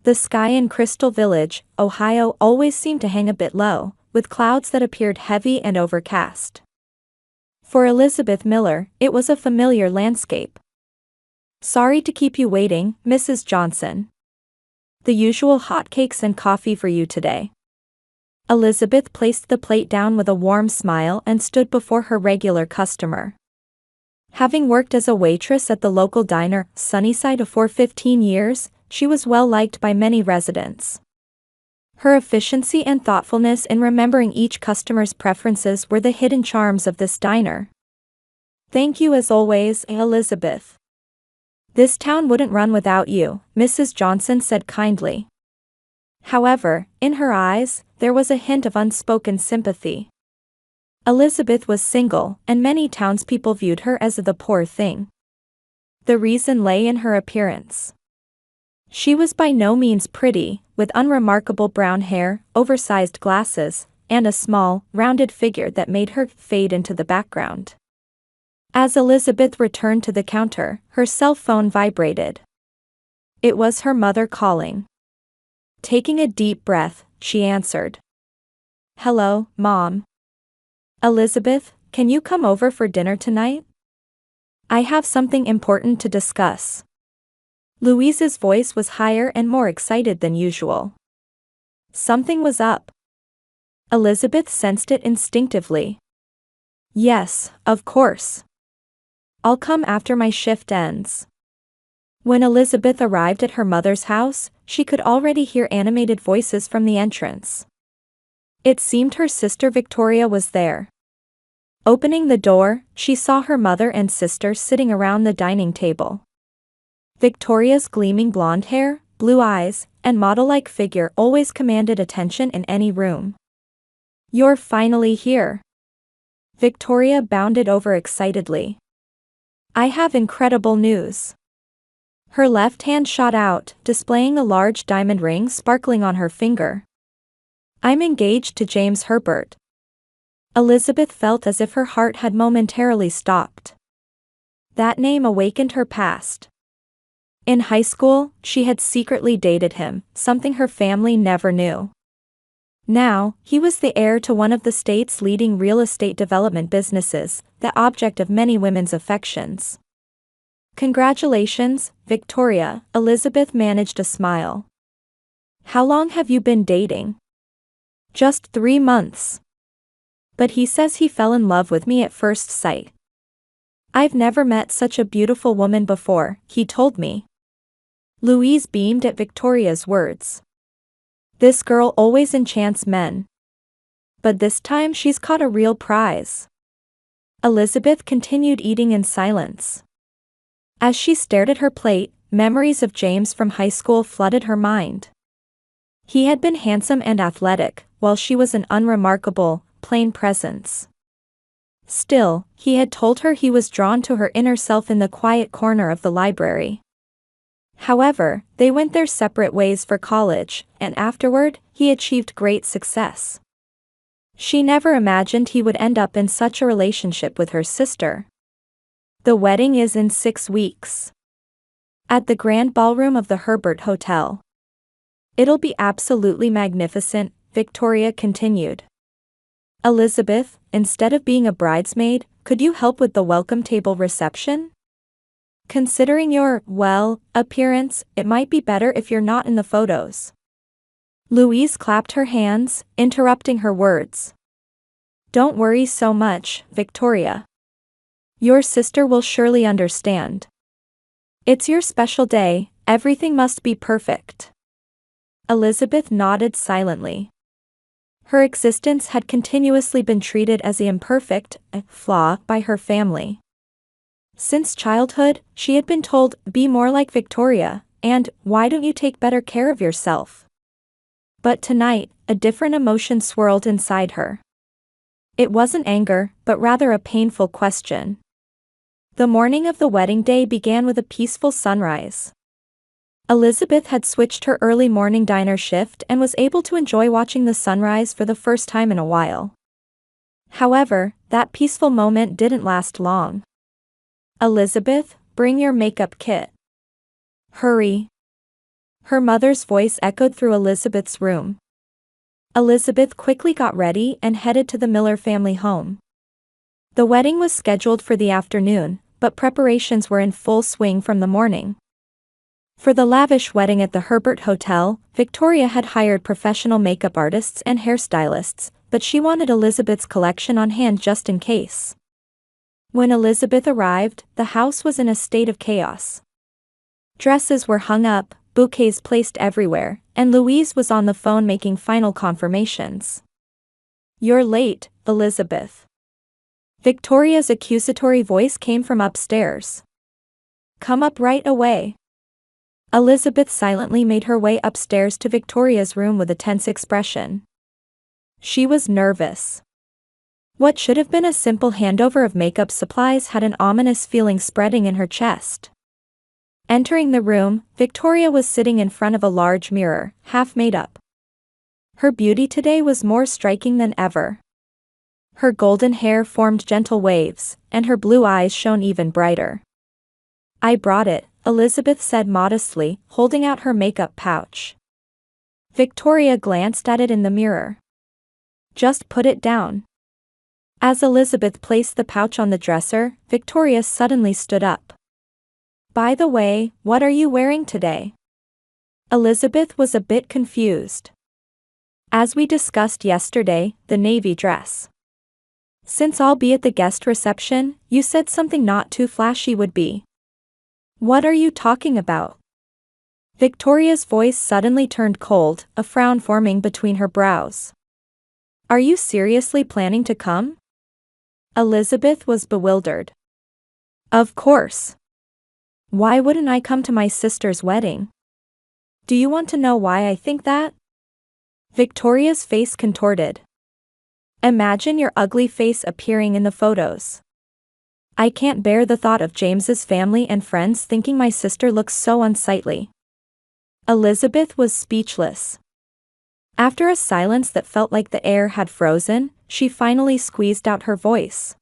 The sky in Crystal Village, Ohio always seemed to hang a bit low, with clouds that appeared heavy and overcast. For Elizabeth Miller, it was a familiar landscape. "Sorry to keep you waiting, Mrs. Johnson. The usual hotcakes and coffee for you today." Elizabeth placed the plate down with a warm smile and stood before her regular customer. Having worked as a waitress at the local diner, Sunnyside, for 15 years, she was well liked by many residents. Her efficiency and thoughtfulness in remembering each customer's preferences were the hidden charms of this diner. "Thank you as always, Elizabeth. This town wouldn't run without you," Mrs. Johnson said kindly. However, in her eyes, there was a hint of unspoken sympathy. Elizabeth was single, and many townspeople viewed her as the poor thing. The reason lay in her appearance. She was by no means pretty, with unremarkable brown hair, oversized glasses, and a small, rounded figure that made her fade into the background. As Elizabeth returned to the counter, her cell phone vibrated. It was her mother calling. Taking a deep breath, she answered. "Hello, Mom. Elizabeth, can you come over for dinner tonight? I have something important to discuss." Louise's voice was higher and more excited than usual. Something was up. Elizabeth sensed it instinctively. "Yes, of course. I'll come after my shift ends." When Elizabeth arrived at her mother's house, she could already hear animated voices from the entrance. It seemed her sister Victoria was there. Opening the door, she saw her mother and sister sitting around the dining table. Victoria's gleaming blonde hair, blue eyes, and model-like figure always commanded attention in any room. "You're finally here." Victoria bounded over excitedly. "I have incredible news." Her left hand shot out, displaying a large diamond ring sparkling on her finger. "I'm engaged to James Herbert." Elizabeth felt as if her heart had momentarily stopped. That name awakened her past. In high school, she had secretly dated him, something her family never knew. Now, he was the heir to one of the state's leading real estate development businesses, the object of many women's affections. "Congratulations, Victoria," Elizabeth managed a smile. "How long have you been dating?" "Just 3 months. But he says he fell in love with me at first sight. I've never met such a beautiful woman before," he told me. Louise beamed at Victoria's words. "This girl always enchants men. But this time she's caught a real prize." Elizabeth continued eating in silence. As she stared at her plate, memories of James from high school flooded her mind. He had been handsome and athletic, while she was an unremarkable, plain presence. Still, he had told her he was drawn to her inner self in the quiet corner of the library. However, they went their separate ways for college, and afterward, he achieved great success. She never imagined he would end up in such a relationship with her sister. The wedding is in 6 weeks. At the grand ballroom of the Herbert Hotel. "It'll be absolutely magnificent," Victoria continued. "Elizabeth, instead of being a bridesmaid, could you help with the welcome table reception? Considering your, appearance, it might be better if you're not in the photos." Louise clapped her hands, interrupting her words. "Don't worry so much, Victoria. Your sister will surely understand. It's your special day, everything must be perfect." Elizabeth nodded silently. Her existence had continuously been treated as the imperfect flaw by her family. Since childhood, she had been told, "Be more like Victoria," and "Why don't you take better care of yourself?" But tonight, a different emotion swirled inside her. It wasn't anger, but rather a painful question. The morning of the wedding day began with a peaceful sunrise. Elizabeth had switched her early morning diner shift and was able to enjoy watching the sunrise for the first time in a while. However, that peaceful moment didn't last long. "Elizabeth, bring your makeup kit. Hurry." Her mother's voice echoed through Elizabeth's room. Elizabeth quickly got ready and headed to the Miller family home. The wedding was scheduled for the afternoon, but preparations were in full swing from the morning. For the lavish wedding at the Herbert Hotel, Victoria had hired professional makeup artists and hairstylists, but she wanted Elizabeth's collection on hand just in case. When Elizabeth arrived, the house was in a state of chaos. Dresses were hung up, bouquets placed everywhere, and Louise was on the phone making final confirmations. "You're late, Elizabeth." Victoria's accusatory voice came from upstairs. "Come up right away." Elizabeth silently made her way upstairs to Victoria's room with a tense expression. She was nervous. What should have been a simple handover of makeup supplies had an ominous feeling spreading in her chest. Entering the room, Victoria was sitting in front of a large mirror, half made up. Her beauty today was more striking than ever. Her golden hair formed gentle waves, and her blue eyes shone even brighter. "I brought it," Elizabeth said modestly, holding out her makeup pouch. Victoria glanced at it in the mirror. "Just put it down." As Elizabeth placed the pouch on the dresser, Victoria suddenly stood up. "By the way, what are you wearing today?" Elizabeth was a bit confused. "As we discussed yesterday, the navy dress. Since I'll be at the guest reception, you said something not too flashy would be." "What are you talking about?" Victoria's voice suddenly turned cold, a frown forming between her brows. "Are you seriously planning to come?" Elizabeth was bewildered. "Of course. Why wouldn't I come to my sister's wedding?" "Do you want to know why I think that?" Victoria's face contorted. "Imagine your ugly face appearing in the photos. I can't bear the thought of James's family and friends thinking my sister looks so unsightly." Elizabeth was speechless. After a silence that felt like the air had frozen, she finally squeezed out her voice.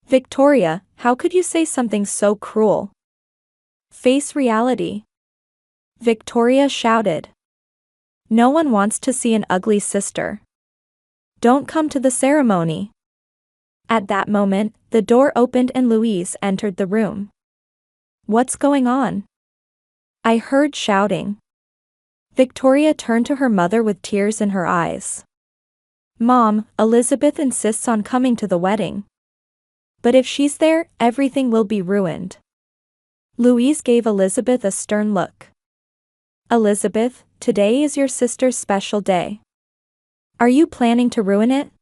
"Victoria, how could you say something so cruel? Face reality." Victoria shouted. "No one wants to see an ugly sister. Don't come to the ceremony." At that moment, the door opened and Louise entered the room. "What's going on?" I heard shouting. Victoria turned to her mother with tears in her eyes. "Mom, Elizabeth insists on coming to the wedding. But if she's there, everything will be ruined." Louise gave Elizabeth a stern look. "Elizabeth, today is your sister's special day. Are you planning to ruin it?"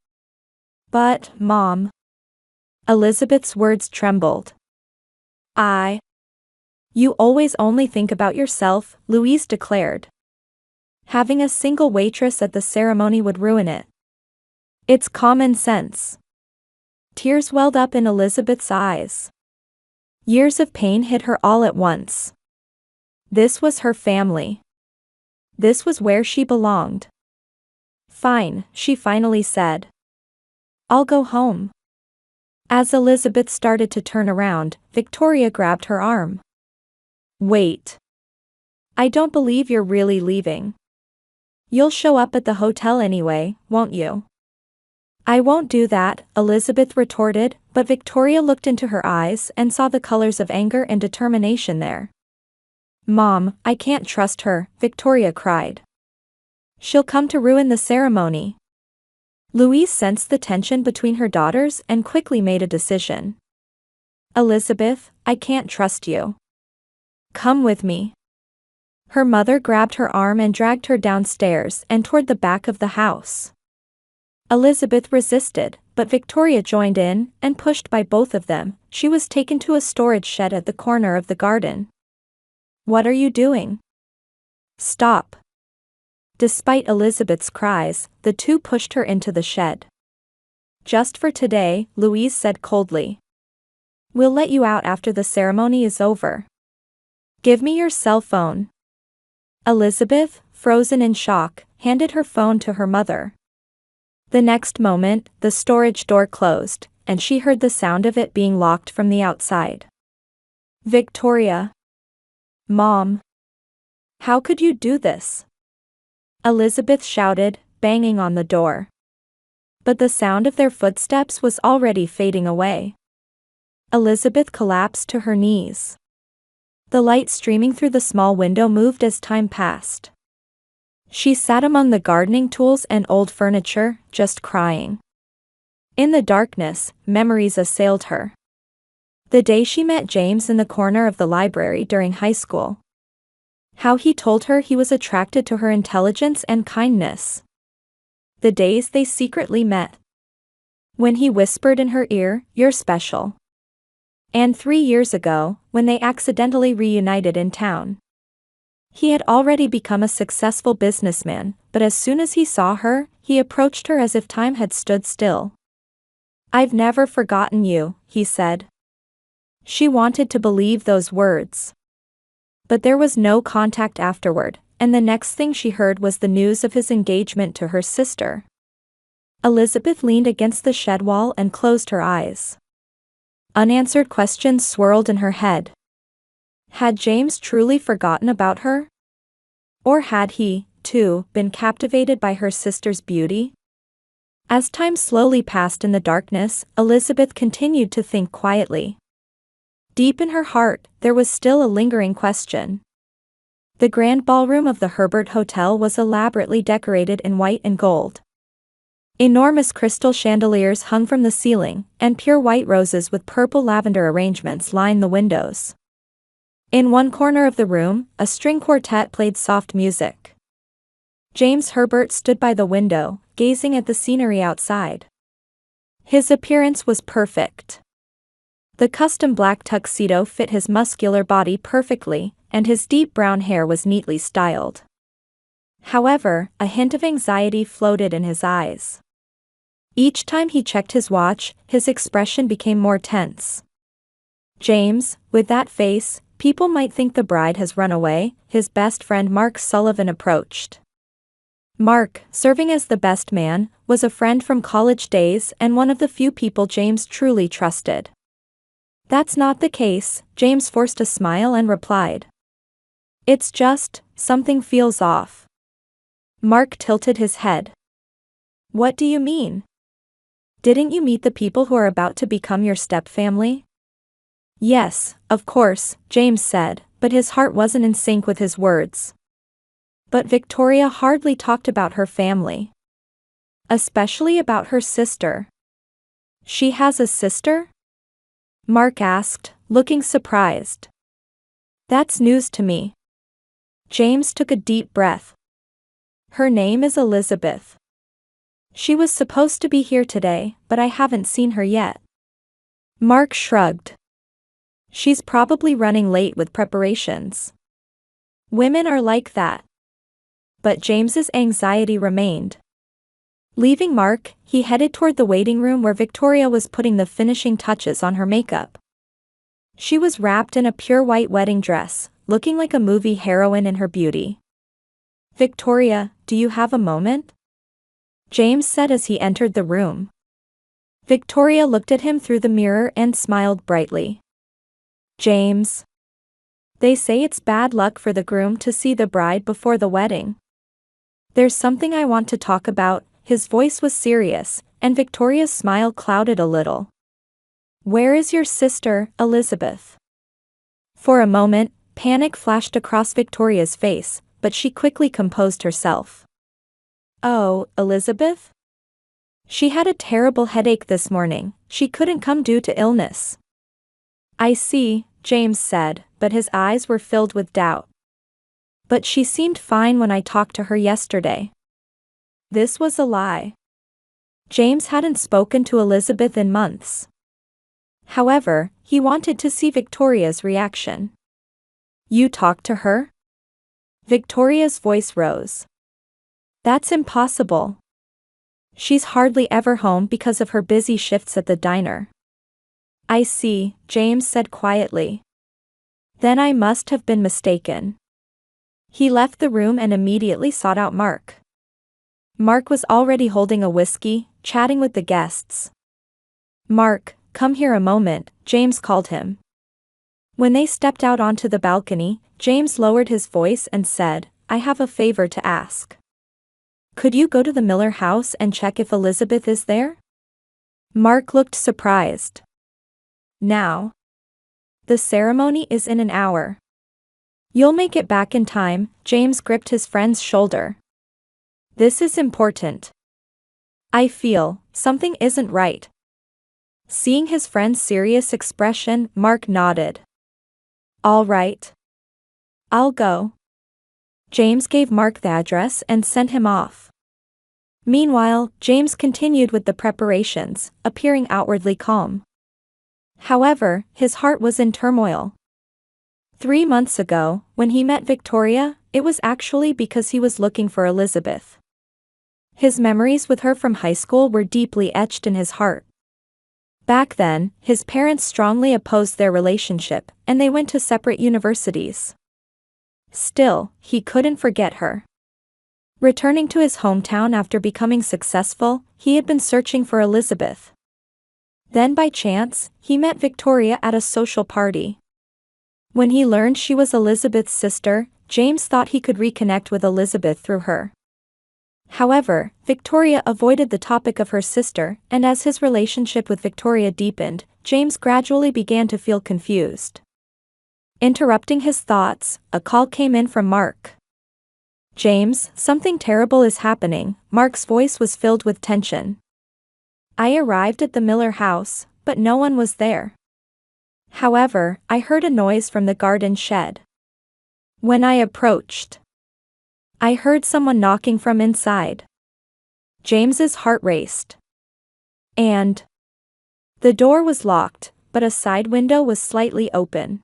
"But, Mom." Elizabeth's words trembled. You always only think about yourself," Louise declared. "Having a single waitress at the ceremony would ruin it. It's common sense." Tears welled up in Elizabeth's eyes. Years of pain hit her all at once. This was her family. This was where she belonged. "Fine," she finally said. "I'll go home." As Elizabeth started to turn around, Victoria grabbed her arm. "Wait. I don't believe you're really leaving. You'll show up at the hotel anyway, won't you?" "I won't do that," Elizabeth retorted, but Victoria looked into her eyes and saw the colors of anger and determination there. "Mom, I can't trust her," Victoria cried. "She'll come to ruin the ceremony." Louise sensed the tension between her daughters and quickly made a decision. "Elizabeth, I can't trust you. Come with me." Her mother grabbed her arm and dragged her downstairs and toward the back of the house. Elizabeth resisted, but Victoria joined in, and pushed by both of them, she was taken to a storage shed at the corner of the garden. "What are you doing? Stop." Despite Elizabeth's cries, the two pushed her into the shed. "Just for today," Louise said coldly. "We'll let you out after the ceremony is over. Give me your cell phone." Elizabeth, frozen in shock, handed her phone to her mother. The next moment, the storage door closed, and she heard the sound of it being locked from the outside. "Victoria." "Mom." How could you do this? Elizabeth shouted, banging on the door. But the sound of their footsteps was already fading away. Elizabeth collapsed to her knees. The light streaming through the small window moved as time passed. She sat among the gardening tools and old furniture, just crying. In the darkness, memories assailed her. The day she met James in the corner of the library during high school. How he told her he was attracted to her intelligence and kindness. The days they secretly met. When he whispered in her ear, "You're special." And 3 years ago, when they accidentally reunited in town. He had already become a successful businessman, but as soon as he saw her, he approached her as if time had stood still. "I've never forgotten you," he said. She wanted to believe those words. But there was no contact afterward, and the next thing she heard was the news of his engagement to her sister. Elizabeth leaned against the shed wall and closed her eyes. Unanswered questions swirled in her head. Had James truly forgotten about her? Or had he, too, been captivated by her sister's beauty? As time slowly passed in the darkness, Elizabeth continued to think quietly. Deep in her heart, there was still a lingering question. The grand ballroom of the Herbert Hotel was elaborately decorated in white and gold. Enormous crystal chandeliers hung from the ceiling, and pure white roses with purple lavender arrangements lined the windows. In one corner of the room, a string quartet played soft music. James Herbert stood by the window, gazing at the scenery outside. His appearance was perfect. The custom black tuxedo fit his muscular body perfectly, and his deep brown hair was neatly styled. However, a hint of anxiety floated in his eyes. Each time he checked his watch, his expression became more tense. James, with that face, people might think the bride has run away. His best friend Mark Sullivan approached. Mark, serving as the best man, was a friend from college days and one of the few people James truly trusted. "That's not the case," James forced a smile and replied. "It's just, something feels off." Mark tilted his head. "What do you mean? Didn't you meet the people who are about to become your stepfamily?" "Yes, of course," James said, but his heart wasn't in sync with his words. But Victoria hardly talked about her family. Especially about her sister. "She has a sister?" Mark asked, looking surprised. "That's news to me." James took a deep breath. "Her name is Elizabeth. She was supposed to be here today, but I haven't seen her yet." Mark shrugged. "She's probably running late with preparations. Women are like that." But James's anxiety remained. Leaving Mark, he headed toward the waiting room where Victoria was putting the finishing touches on her makeup. She was wrapped in a pure white wedding dress, looking like a movie heroine in her beauty. "Victoria, do you have a moment?" James said as he entered the room. Victoria looked at him through the mirror and smiled brightly. "James. They say it's bad luck for the groom to see the bride before the wedding. There's something I want to talk about." His voice was serious, and Victoria's smile clouded a little. "Where is your sister, Elizabeth?" For a moment, panic flashed across Victoria's face, but she quickly composed herself. "Oh, Elizabeth? She had a terrible headache this morning. She couldn't come due to illness." "I see," James said, but his eyes were filled with doubt. "But she seemed fine when I talked to her yesterday." This was a lie. James hadn't spoken to Elizabeth in months. However, he wanted to see Victoria's reaction. "You talked to her?" Victoria's voice rose. "That's impossible. She's hardly ever home because of her busy shifts at the diner." "I see," James said quietly. "Then I must have been mistaken." He left the room and immediately sought out Mark. Mark was already holding a whiskey, chatting with the guests. "Mark, come here a moment," James called him. When they stepped out onto the balcony, James lowered his voice and said, "I have a favor to ask. Could you go to the Miller house and check if Elizabeth is there?" Mark looked surprised. "Now? The ceremony is in an hour. You'll make it back in time." James gripped his friend's shoulder. "This is important. I feel something isn't right." Seeing his friend's serious expression, Mark nodded. "All right. I'll go." James gave Mark the address and sent him off. Meanwhile, James continued with the preparations, appearing outwardly calm. However, his heart was in turmoil. 3 months ago, when he met Victoria, it was actually because he was looking for Elizabeth. His memories with her from high school were deeply etched in his heart. Back then, his parents strongly opposed their relationship, and they went to separate universities. Still, he couldn't forget her. Returning to his hometown after becoming successful, he had been searching for Elizabeth. Then by chance, he met Victoria at a social party. When he learned she was Elizabeth's sister, James thought he could reconnect with Elizabeth through her. However, Victoria avoided the topic of her sister, and as his relationship with Victoria deepened, James gradually began to feel confused. Interrupting his thoughts, a call came in from Mark. "James, something terrible is happening." Mark's voice was filled with tension. "I arrived at the Miller house, but no one was there. However, I heard a noise from the garden shed. When I approached, I heard someone knocking from inside." James's heart raced. And the door was locked, but a side window was slightly open.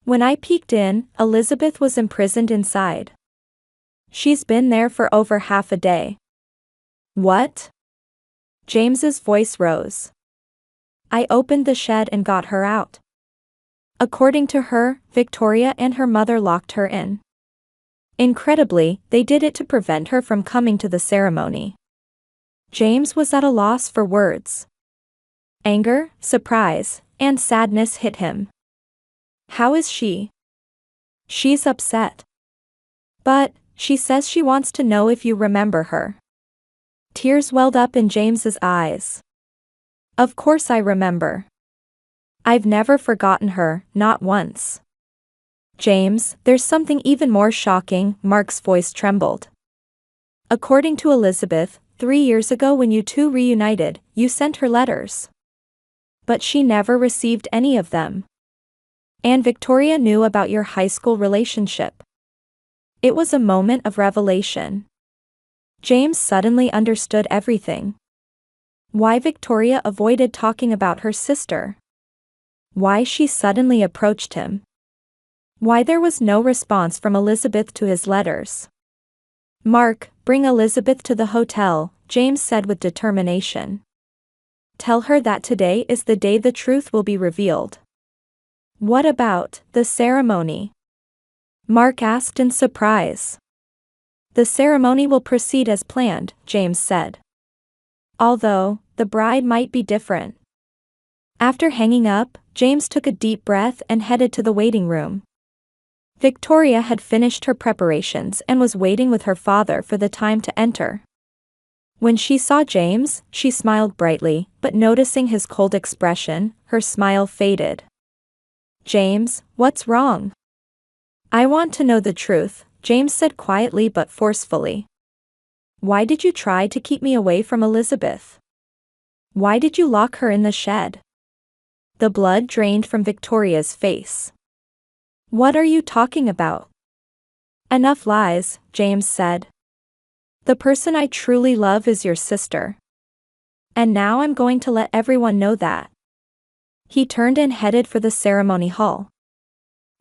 "When I peeked in, Elizabeth was imprisoned inside. She's been there for over half a day." "What?" James's voice rose. "I opened the shed and got her out." According to her, Victoria and her mother locked her in. Incredibly, they did it to prevent her from coming to the ceremony. James was at a loss for words. Anger, surprise, and sadness hit him. "How is she?" "She's upset. But she says she wants to know if you remember her." Tears welled up in James's eyes. "Of course I remember. I've never forgotten her, not once." "James, there's something even more shocking." Mark's voice trembled. "According to Elizabeth, 3 years ago when you two reunited, you sent her letters. But she never received any of them. And Victoria knew about your high school relationship." It was a moment of revelation. James suddenly understood everything. Why Victoria avoided talking about her sister. Why she suddenly approached him. Why there was no response from Elizabeth to his letters. "Mark, bring Elizabeth to the hotel," James said with determination. "Tell her that today is the day the truth will be revealed." "What about the ceremony?" Mark asked in surprise. "The ceremony will proceed as planned," James said. "Although, the bride might be different." After hanging up, James took a deep breath and headed to the waiting room. Victoria had finished her preparations and was waiting with her father for the time to enter. When she saw James, she smiled brightly, but noticing his cold expression, her smile faded. "James, what's wrong?" "I want to know the truth," James said quietly but forcefully. "Why did you try to keep me away from Elizabeth? Why did you lock her in the shed?" The blood drained from Victoria's face. "What are you talking about?" "Enough lies," James said. "The person I truly love is your sister. And now I'm going to let everyone know that." He turned and headed for the ceremony hall.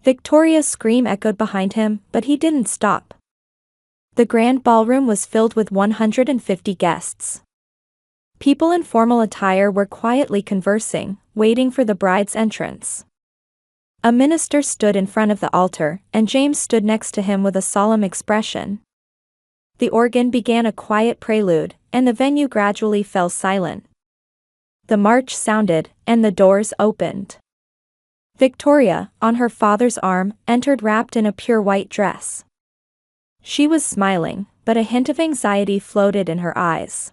Victoria's scream echoed behind him, but he didn't stop. The grand ballroom was filled with 150 guests. People in formal attire were quietly conversing, waiting for the bride's entrance. A minister stood in front of the altar, and James stood next to him with a solemn expression. The organ began a quiet prelude, and the venue gradually fell silent. The march sounded, and the doors opened. Victoria, on her father's arm, entered wrapped in a pure white dress. She was smiling, but a hint of anxiety floated in her eyes.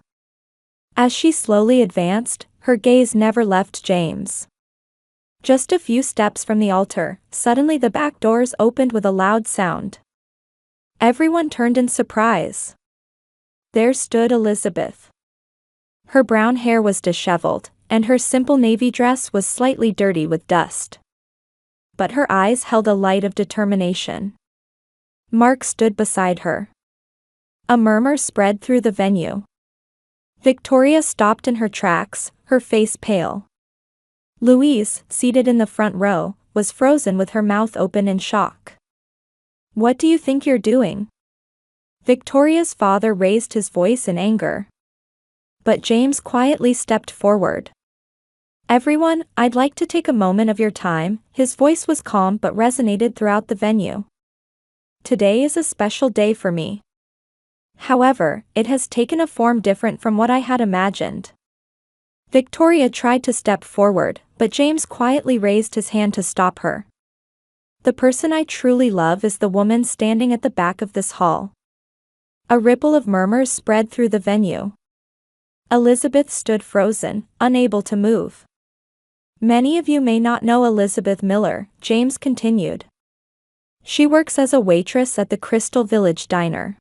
As she slowly advanced, her gaze never left James. Just a few steps from the altar, suddenly the back doors opened with a loud sound. Everyone turned in surprise. There stood Elizabeth. Her brown hair was disheveled, and her simple navy dress was slightly dirty with dust. But her eyes held a light of determination. Mark stood beside her. A murmur spread through the venue. Victoria stopped in her tracks, her face pale. Louise, seated in the front row, was frozen with her mouth open in shock. "What do you think you're doing?" Victoria's father raised his voice in anger. But James quietly stepped forward. "Everyone, I'd like to take a moment of your time." His voice was calm but resonated throughout the venue. "Today is a special day for me. However, it has taken a form different from what I had imagined." Victoria tried to step forward, but James quietly raised his hand to stop her. "The person I truly love is the woman standing at the back of this hall." A ripple of murmurs spread through the venue. Elizabeth stood frozen, unable to move. "Many of you may not know Elizabeth Miller," James continued. "She works as a waitress at the Crystal Village Diner.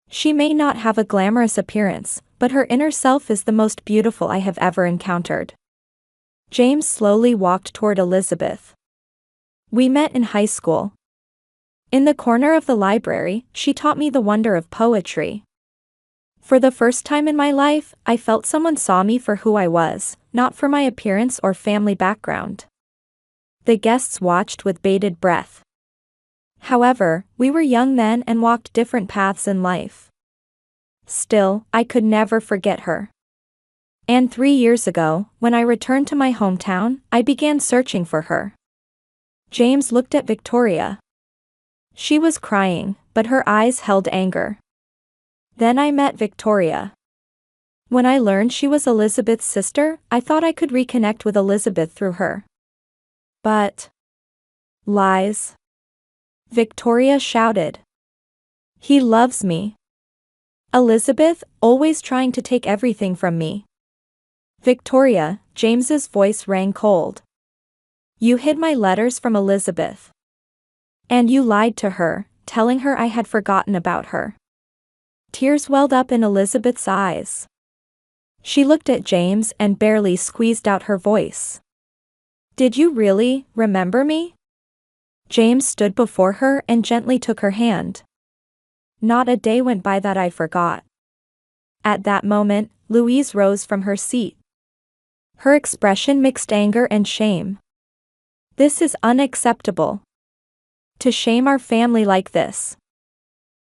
She may not have a glamorous appearance, but her inner self is the most beautiful I have ever encountered." James slowly walked toward Elizabeth. "We met in high school. In the corner of the library, she taught me the wonder of poetry. For the first time in my life, I felt someone saw me for who I was, not for my appearance or family background." The guests watched with bated breath. However, we were young men and walked different paths in life. Still, I could never forget her. And 3 years ago, when I returned to my hometown, I began searching for her. James looked at Victoria. She was crying, but her eyes held anger. "Then I met Victoria. When I learned she was Elizabeth's sister, I thought I could reconnect with Elizabeth through her. But lies," Victoria shouted. "He loves me. Elizabeth, always trying to take everything from me." "Victoria," James's voice rang cold. "You hid my letters from Elizabeth. And you lied to her, telling her I had forgotten about her." Tears welled up in Elizabeth's eyes. She looked at James and barely squeezed out her voice. "Did you really remember me?" James stood before her and gently took her hand. "Not a day went by that I forgot." At that moment, Louise rose from her seat. Her expression mixed anger and shame. "This is unacceptable. To shame our family like this.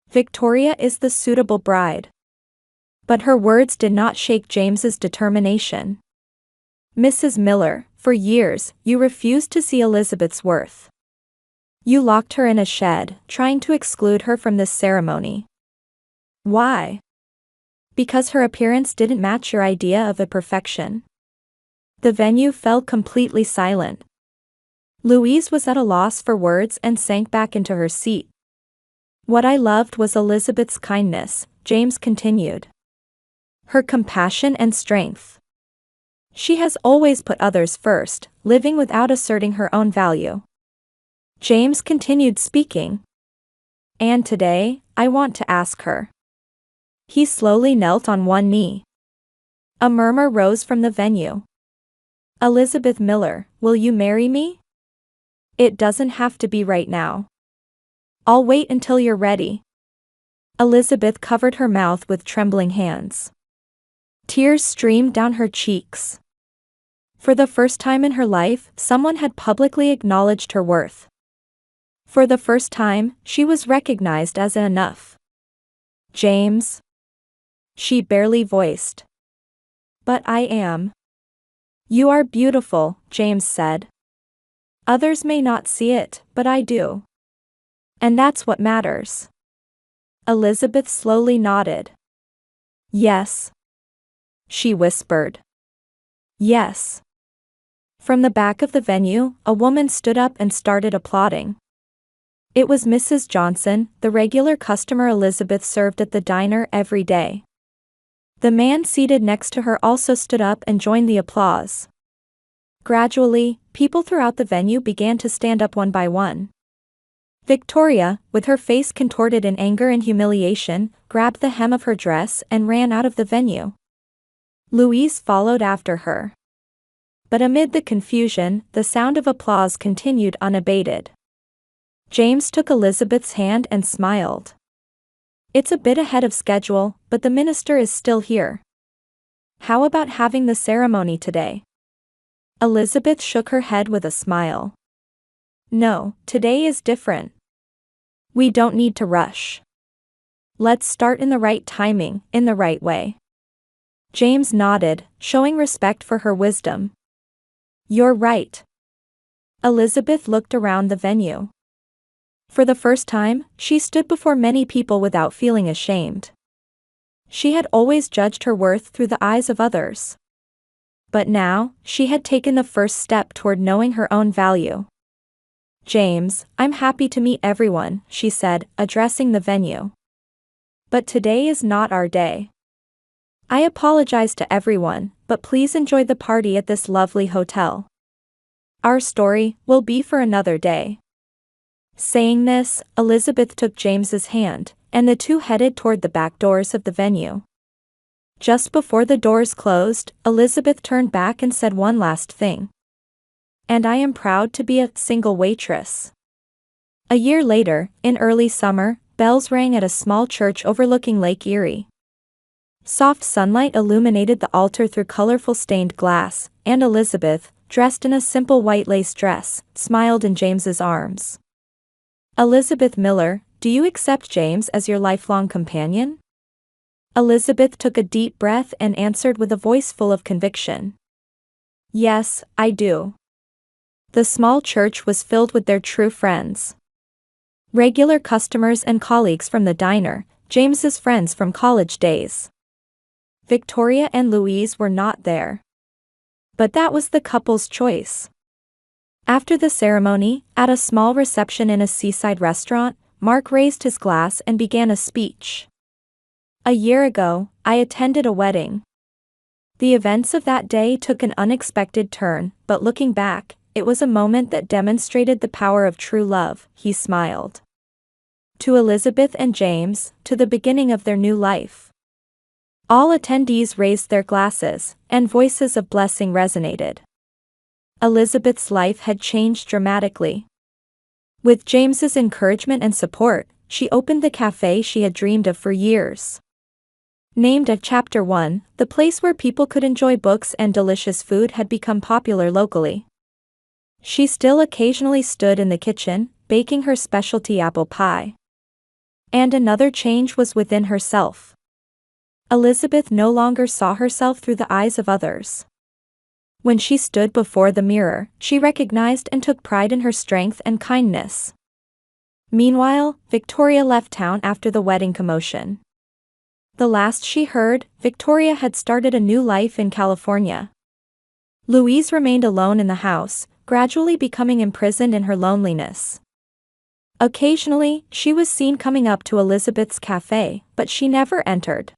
Victoria is the suitable bride." But her words did not shake James's determination. "Mrs. Miller, for years, you refused to see Elizabeth's worth. You locked her in a shed, trying to exclude her from this ceremony. Why? Because her appearance didn't match your idea of a perfection." The venue fell completely silent. Louise was at a loss for words and sank back into her seat. "What I loved was Elizabeth's kindness," James continued. "Her compassion and strength. She has always put others first, living without asserting her own value." James continued speaking. "And today, I want to ask her." He slowly knelt on one knee. A murmur rose from the venue. "Elizabeth Miller, will you marry me? It doesn't have to be right now. I'll wait until you're ready." Elizabeth covered her mouth with trembling hands. Tears streamed down her cheeks. For the first time in her life, someone had publicly acknowledged her worth. For the first time, she was recognized as enough. "James," she barely voiced. "But I am." "You are beautiful," James said. "Others may not see it, but I do. And that's what matters." Elizabeth slowly nodded. "Yes," she whispered. "Yes. From the back of the venue, a woman stood up and started applauding. It was Mrs. Johnson, the regular customer Elizabeth served at the diner every day. The man seated next to her also stood up and joined the applause. Gradually, people throughout the venue began to stand up one by one. Victoria, with her face contorted in anger and humiliation, grabbed the hem of her dress and ran out of the venue. Louise followed after her. But amid the confusion, the sound of applause continued unabated. James took Elizabeth's hand and smiled. "It's a bit ahead of schedule, but the minister is still here. How about having the ceremony today?" Elizabeth shook her head with a smile. "No, today is different. We don't need to rush. Let's start in the right timing, in the right way." James nodded, showing respect for her wisdom. "You're right." Elizabeth looked around the venue. For the first time, she stood before many people without feeling ashamed. She had always judged her worth through the eyes of others. But now, she had taken the first step toward knowing her own value. "James, I'm happy to meet everyone," she said, addressing the venue. "But today is not our day. I apologize to everyone, but please enjoy the party at this lovely hotel. Our story will be for another day." Saying this, Elizabeth took James's hand, and the two headed toward the back doors of the venue. Just before the doors closed, Elizabeth turned back and said one last thing. "And I am proud to be a single waitress." A year later, in early summer, bells rang at a small church overlooking Lake Erie. Soft sunlight illuminated the altar through colorful stained glass, and Elizabeth, dressed in a simple white lace dress, smiled in James's arms. "Elizabeth Miller, do you accept James as your lifelong companion?" Elizabeth took a deep breath and answered with a voice full of conviction. "Yes, I do." The small church was filled with their true friends. Regular customers and colleagues from the diner, James's friends from college days. Victoria and Louise were not there. But that was the couple's choice. After the ceremony, at a small reception in a seaside restaurant, Mark raised his glass and began a speech. "A year ago, I attended a wedding. The events of that day took an unexpected turn, but looking back, it was a moment that demonstrated the power of true love," he smiled. To Elizabeth and James, to the beginning of their new life. All attendees raised their glasses, and voices of blessing resonated. Elizabeth's life had changed dramatically. With James's encouragement and support, she opened the cafe she had dreamed of for years. Named a Chapter 1, the place where people could enjoy books and delicious food had become popular locally. She still occasionally stood in the kitchen, baking her specialty apple pie. And another change was within herself. Elizabeth no longer saw herself through the eyes of others. When she stood before the mirror, she recognized and took pride in her strength and kindness. Meanwhile, Victoria left town after the wedding commotion. The last she heard, Victoria had started a new life in California. Louise remained alone in the house, gradually becoming imprisoned in her loneliness. Occasionally, she was seen coming up to Elizabeth's cafe, but she never entered.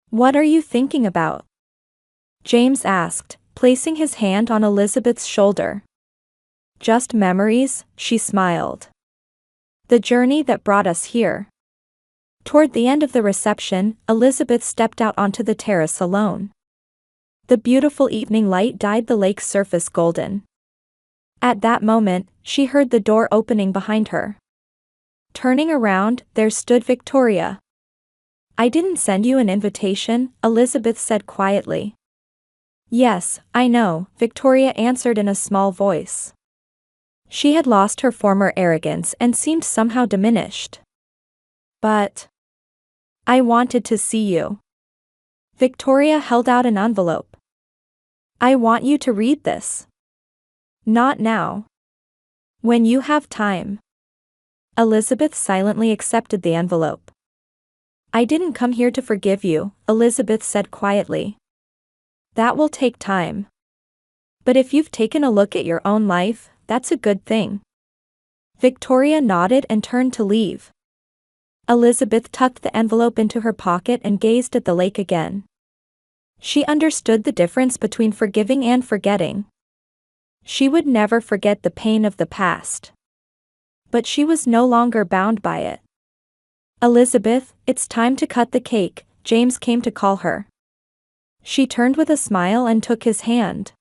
"What are you thinking about?" James asked, placing his hand on Elizabeth's shoulder. "Just memories," she smiled. "The journey that brought us here." Toward the end of the reception, Elizabeth stepped out onto the terrace alone. The beautiful evening light dyed the lake's surface golden. At that moment, she heard the door opening behind her. Turning around, there stood Victoria. "I didn't send you an invitation," Elizabeth said quietly. "Yes, I know," Victoria answered in a small voice. She had lost her former arrogance and seemed somehow diminished. "But I wanted to see you." Victoria held out an envelope. "I want you to read this." "Not now. When you have time." Elizabeth silently accepted the envelope. "I didn't come here to forgive you," Elizabeth said quietly. "That will take time. But if you've taken a look at your own life, that's a good thing. Victoria nodded and turned to leave. Elizabeth tucked the envelope into her pocket and gazed at the lake again. She understood the difference between forgiving and forgetting. She would never forget the pain of the past. But she was no longer bound by it. "Elizabeth, it's time to cut the cake," James came to call her. She turned with a smile and took his hand.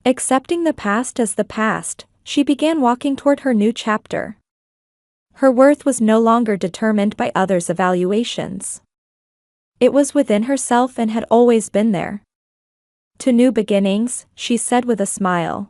Accepting the past as the past, she began walking toward her new chapter. Her worth was no longer determined by others' evaluations. It was within herself and had always been there. "To new beginnings," she said with a smile.